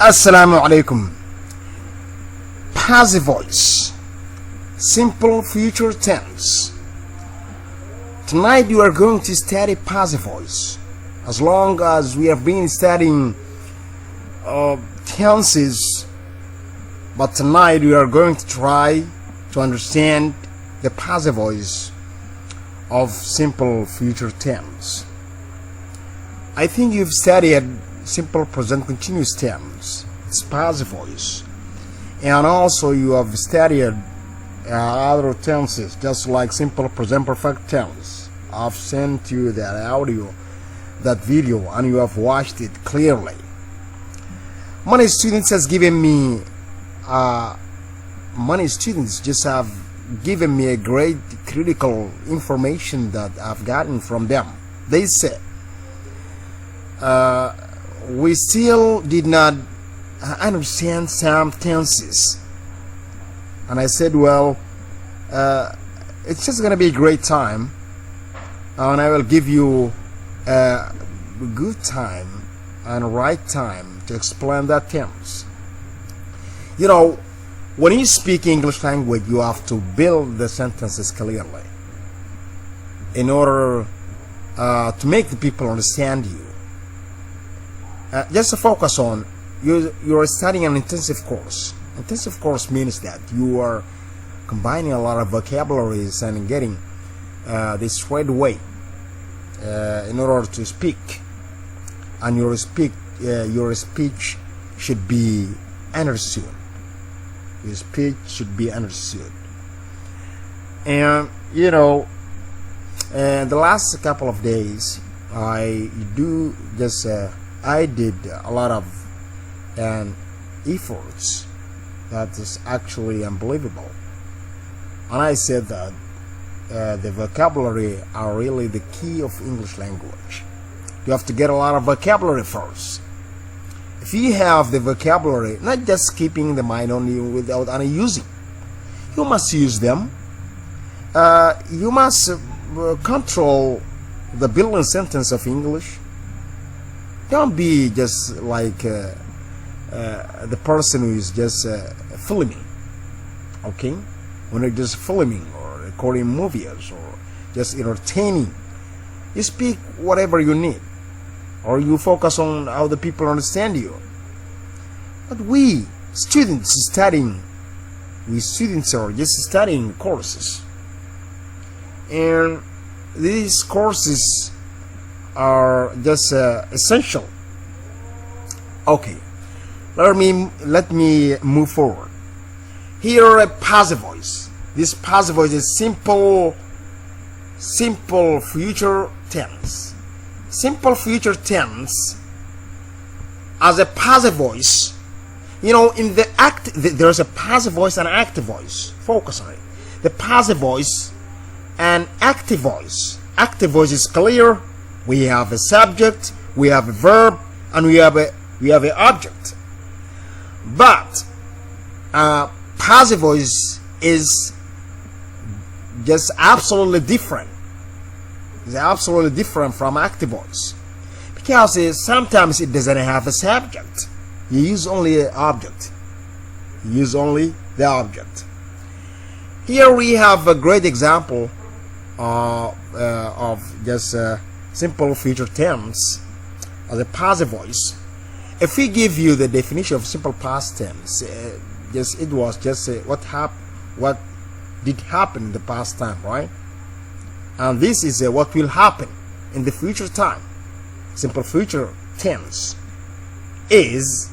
Assalamu alaikum. Passive voice, simple future tense. Tonight we are going to study passive voice. As long as we have been studying tenses, but tonight we are going to try to understand the passive voice of simple future tense. I think you've studied simple present continuous tense, it's passive voice, and also you have studied other tenses just like simple present perfect tense. I've sent you that audio, that video, and you have watched it clearly. Many students have given me a great critical information that I've gotten from them. They said we still did not understand some tenses, and I said, well, it's just gonna be a great time, and I will give you a good time and right time to explain that tense. You know, when you speak English language, you have to build the sentences clearly in order to make the people understand you. Just to focus on, you are studying an intensive course. Intensive course means that you are combining a lot of vocabularies and getting this right way in order to speak, and your speech should be understood. Your speech should be understood. And you know, the last couple of days I did a lot of efforts that is actually unbelievable, and I said that the vocabulary are really the key of English language. You have to get a lot of vocabulary first. If you have the vocabulary, not just keeping the mind only without any using, you must use them. You must control the building sentence of English. Don't be just like the person who is just filming, okay? When you're just filming or recording movies or just entertaining, you speak whatever you need, or you focus on how the people understand you. But we students are just studying courses, and these courses are just essential. Okay, let me move forward. Here, a passive voice. This passive voice is simple future tense. Simple future tense as a passive voice. You know, in the there's a passive voice and active voice. Focus on it. The passive voice and active voice. Active voice is clear. We have a subject, we have a verb, and we have an object. But passive voice is just absolutely different. It's absolutely different from active voice, because sometimes it doesn't have a subject. You use only an object. You use only the object. Here we have a great example of just simple future tense as a passive voice. If we give you the definition of simple past tense, what did happen in the past time, right? And this is what will happen in the future time. Simple future tense is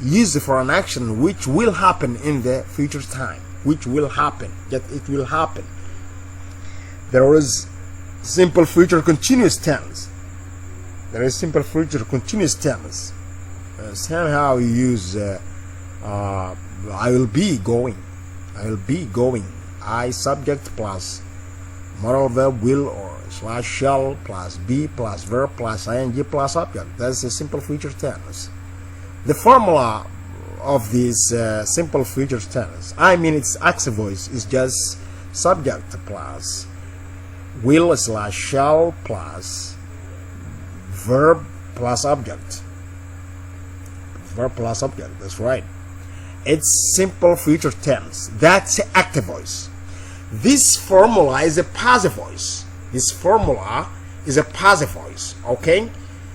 used for an action which will happen in the future time. Which will happen, that it will happen. There is simple future continuous tense. There is simple future continuous tense. Somehow you use I will be going. I will be going. I subject plus moral verb will or slash shall plus be plus verb plus ing plus object. That's a simple future tense. The formula of this simple future tense, I mean its active voice, is just subject plus will slash shall plus verb plus object. verb plus subject. That's right. It's simple future tense. That's active voice. This formula is a passive voice. This formula is a passive voice. Okay?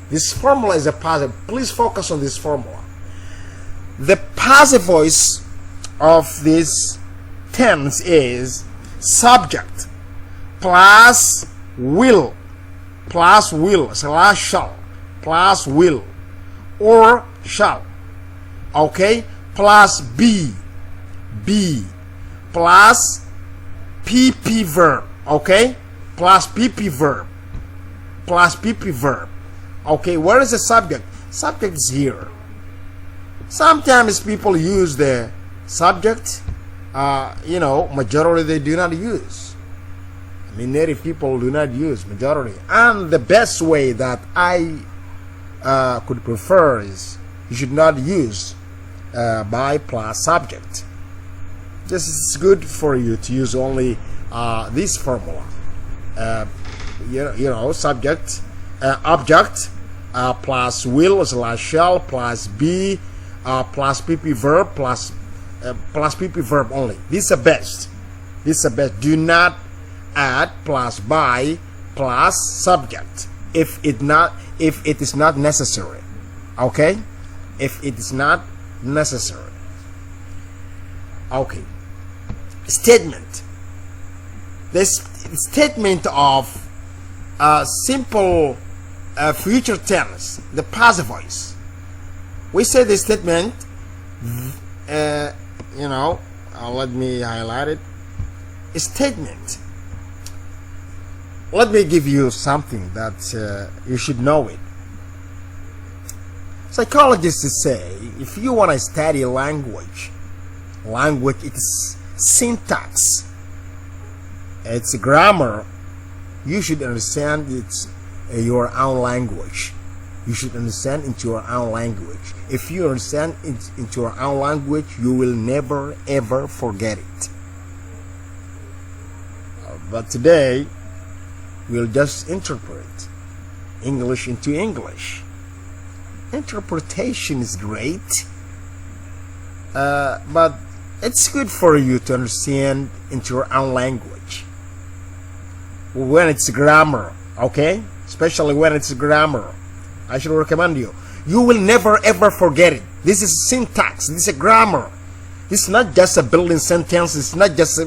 This formula is a passive. Please focus on this formula. The passive voice of this tense is subject plus will slash shall plus will or shall, okay, plus be plus pp verb, okay, plus pp verb. Okay, where is the subject? Subject is here. Sometimes people use the subject, majority they do not use. I mean, native people do not use majority. And the best way that I could prefer is you should not use by plus subject. This is good for you to use only this formula. Subject, object, plus will slash shall plus be plus pp verb plus pp verb only. This is the best. Do not add plus by plus subject if it is not necessary. Okay, if it is not necessary. Okay, statement. This statement of simple future tense, the passive voice. We say the statement, let me highlight it. A statement. Let me give you something that you should know it. Psychologists say if you want to study language it's syntax, it's grammar, you should understand it's your own language. You should understand into your own language. If you understand into your own language, you will never ever forget it. But today, we'll just interpret English into English. Interpretation is great, but it's good for you to understand into your own language. When it's grammar, okay? Especially when it's grammar. I should recommend you. You will never ever forget it. This is syntax. This is a grammar. This is not just a building sentence. It's not just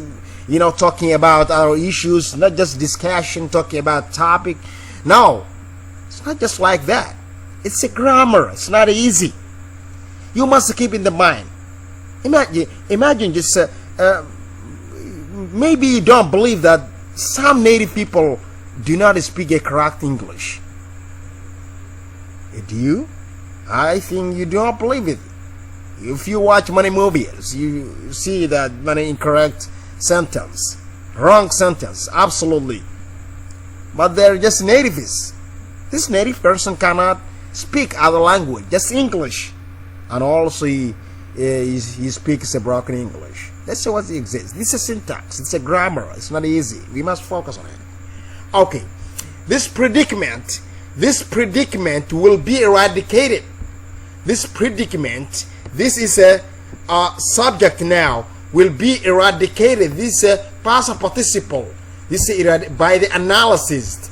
talking about our issues. Not just discussion talking about topic. No, it's not just like that. It's a grammar. It's not easy. You must keep in the mind. Imagine just maybe you don't believe that some native people do not speak a correct English. Do you? I think you do not believe it. If you watch many movies, you see that many incorrect sentence, wrong sentence, absolutely. But they're just natives. This native person cannot speak other language, just English, and also he speaks a broken English. That's what exists. This is syntax. It's a grammar. It's not easy. We must focus on it. Okay, this predicament will be eradicated. This predicament, this is a subject now, will be eradicated. This is a past participle. This is by the analysis.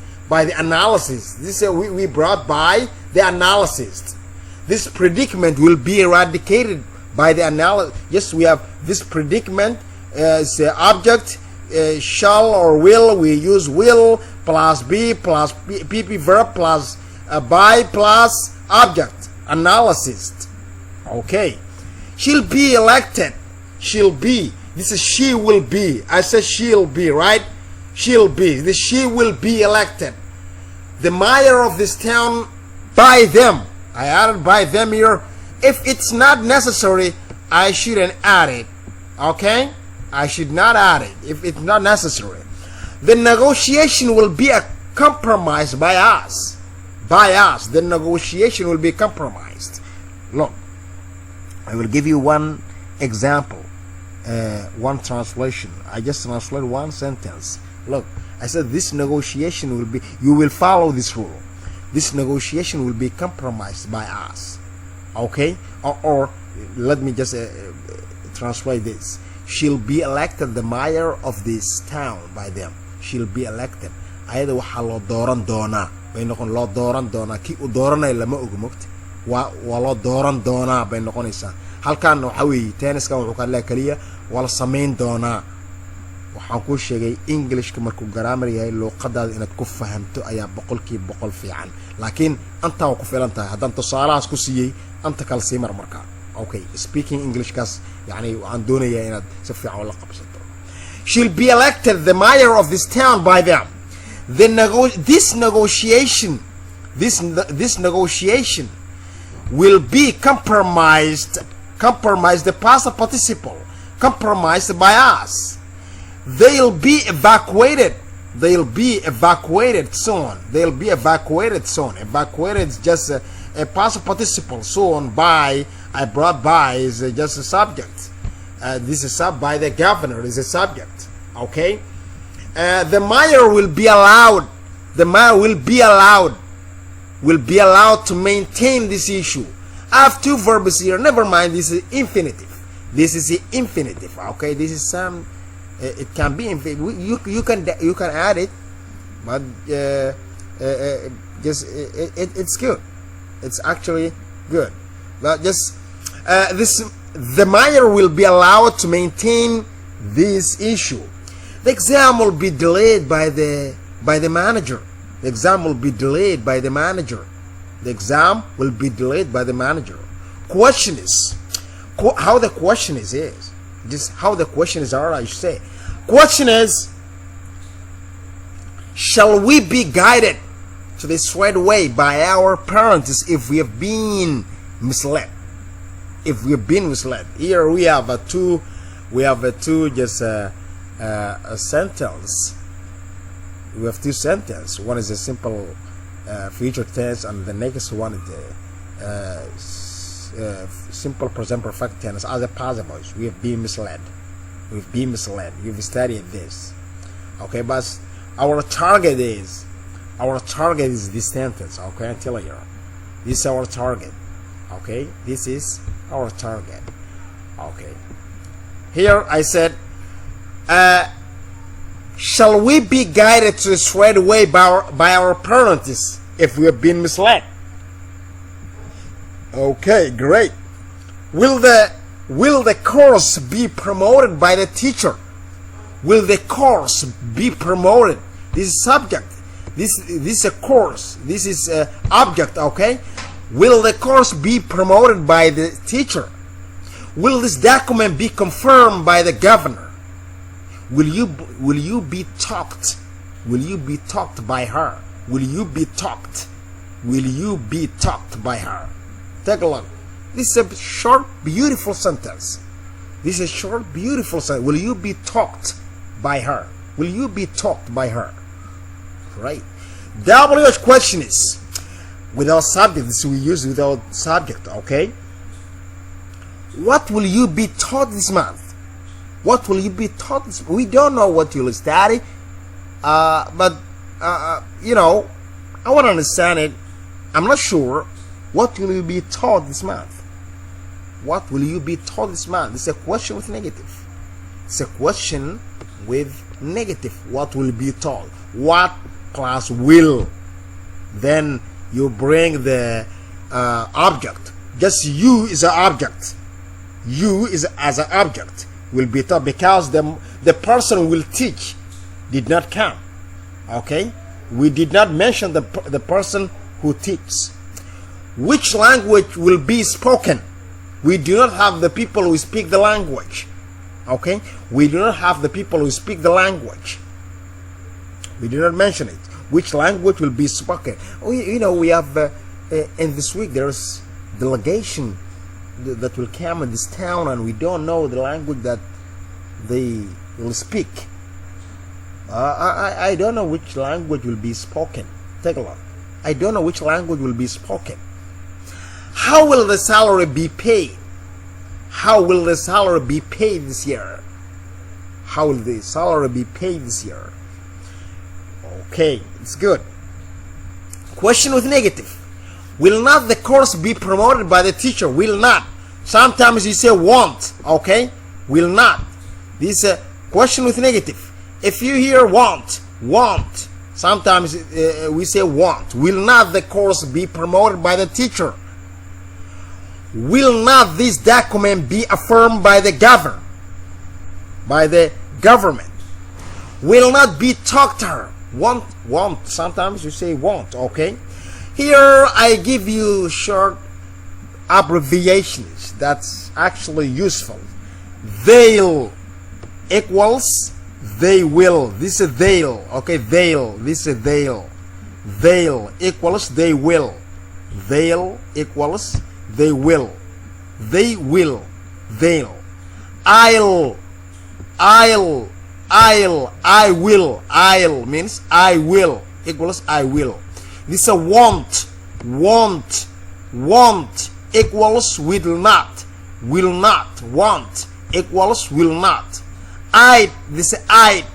This is we brought by the analysis. This predicament will be eradicated by the analysis. Yes, we have this predicament is the object, shall or will. We use will plus be plus pp verb plus by plus object. Analysis. Okay. She'll be elected. She'll be. This is she will be. I said she'll be, right? She'll be. This she will be elected. The mayor of this town by them. I added by them here. If it's not necessary, I shouldn't add it. Okay? I should not add it if it's not necessary. The negotiation will be a compromise by us. By us, the negotiation will be compromised. Look, I will give you one example, one translation. I just translated one sentence. Look, I said this negotiation will be, you will follow this rule. This negotiation will be compromised by us. Okay, or let me just translate this. She'll be elected the mayor of this town by them. She'll be elected. Ayada waxaa loo dooran doonaa bay noqon loo dooran doonaa kii uu dooranay lama oga mogta waa loo dooran doonaa bay noqonaysaa. halkan waxa weeye tenniskan wuxuu ka leeyahay kaliya wala sameyn doonaa. waxaan ku sheegay Englishka markuu grammar yahay luqadaada inaad ku fahamto ayaa boqolkiiba boqol fiican, laakiin anta waa ku filan tahay haddaan tusaalahaas ku siiyey anta kala sii markaa. okay, speaking English kaas yani waxaan doonayaa inaad si fiican ula qabsato. She'll be elected the mayor of this town by them. This negotiation will be compromised the past participle compromised by us. They'll be evacuated soon. Evacuated is just a past participle. Soon by, I brought by is just a subject. This is sub by the governor is a subject. Okay. The mayor will be allowed to maintain this issue. I have two verbs here. Never mind. This is infinitive. Okay. This is some. It can be infinitive. You can add it, but just it's good. It's actually good. But just the mayor will be allowed to maintain this issue. The exam will be delayed by the manager. The exam will be delayed by the manager. Question is how the question is just how the question is. I should say. Question is, shall we be guided to the straight way by our parents if we have been misled? Here we have a two just a sentence. We have two sentences. One is a simple future tense, and the next one is the simple present perfect tense as a past voice. We have been misled. We've studied this. Okay, but our target is this sentence. Okay, I tell you, this is our target. Okay, this is our target. Okay, here I said, shall we be guided to the straight way by our parents if we have been misled? Okay, great. Will the course be promoted by the teacher? Will the course be promoted? This is subject. This is a course. This is a object. Okay. Will the course be promoted by the teacher? Will this document be confirmed by the governor? Will you be talked? Will you be talked by her? Will you be talked? Will you be talked by her? Take a look. This is a short, beautiful sentence. Will you be talked by her? Will you be talked by her? Right. WH question is without subject. This we use without subject. Okay. What will you be taught this month? We don't know what you'll study, but you know, I want to understand it. I'm not sure. What will you be taught this month? It's a question with negative. What will be taught? What class will? Then you bring the object. Just you is an object. As an object will be taught because the person will teach did not come. Okay, we did not mention the person who teaches. Which language will be spoken? We do not have the people who speak the language. Okay, we do not have the people who speak the language. We do not mention it. Which language will be spoken? We have in this week there's delegation that will come in this town, and we don't know the language that they will speak. I don't know which language will be spoken. Take a look. I don't know which language will be spoken. How will the salary be paid? This year? Okay, it's good. Question with negative. Will not the course be promoted by the teacher? Will not. Sometimes you say won't. Okay, will not. This is a question with negative. If you hear won't, sometimes we say won't. Will not the course be promoted by the teacher? Will not this document be affirmed by the government? Will not be talked to her? Won't. Sometimes you say won't. Okay. Here I give you short abbreviations that's actually useful. They'll equals they will. This is they'll. Okay, they'll. This is they'll. They'll equals they will. They'll equals they will. They will. They'll. I will. I'll means I will equals I will. This is a won't equals will not, want equals will not. This is I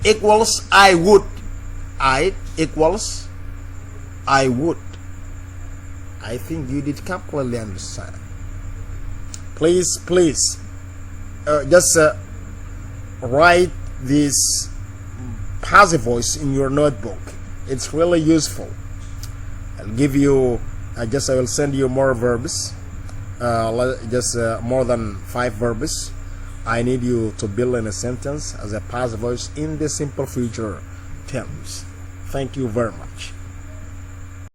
equals I would, equals I would. I think you did completely understand. Please just write this passive voice in your notebook. It's really useful. I'll give you I will send you more verbs, more than 5 verbs. I need you to build in a sentence as a passive voice in the simple future tense. Thank you very much.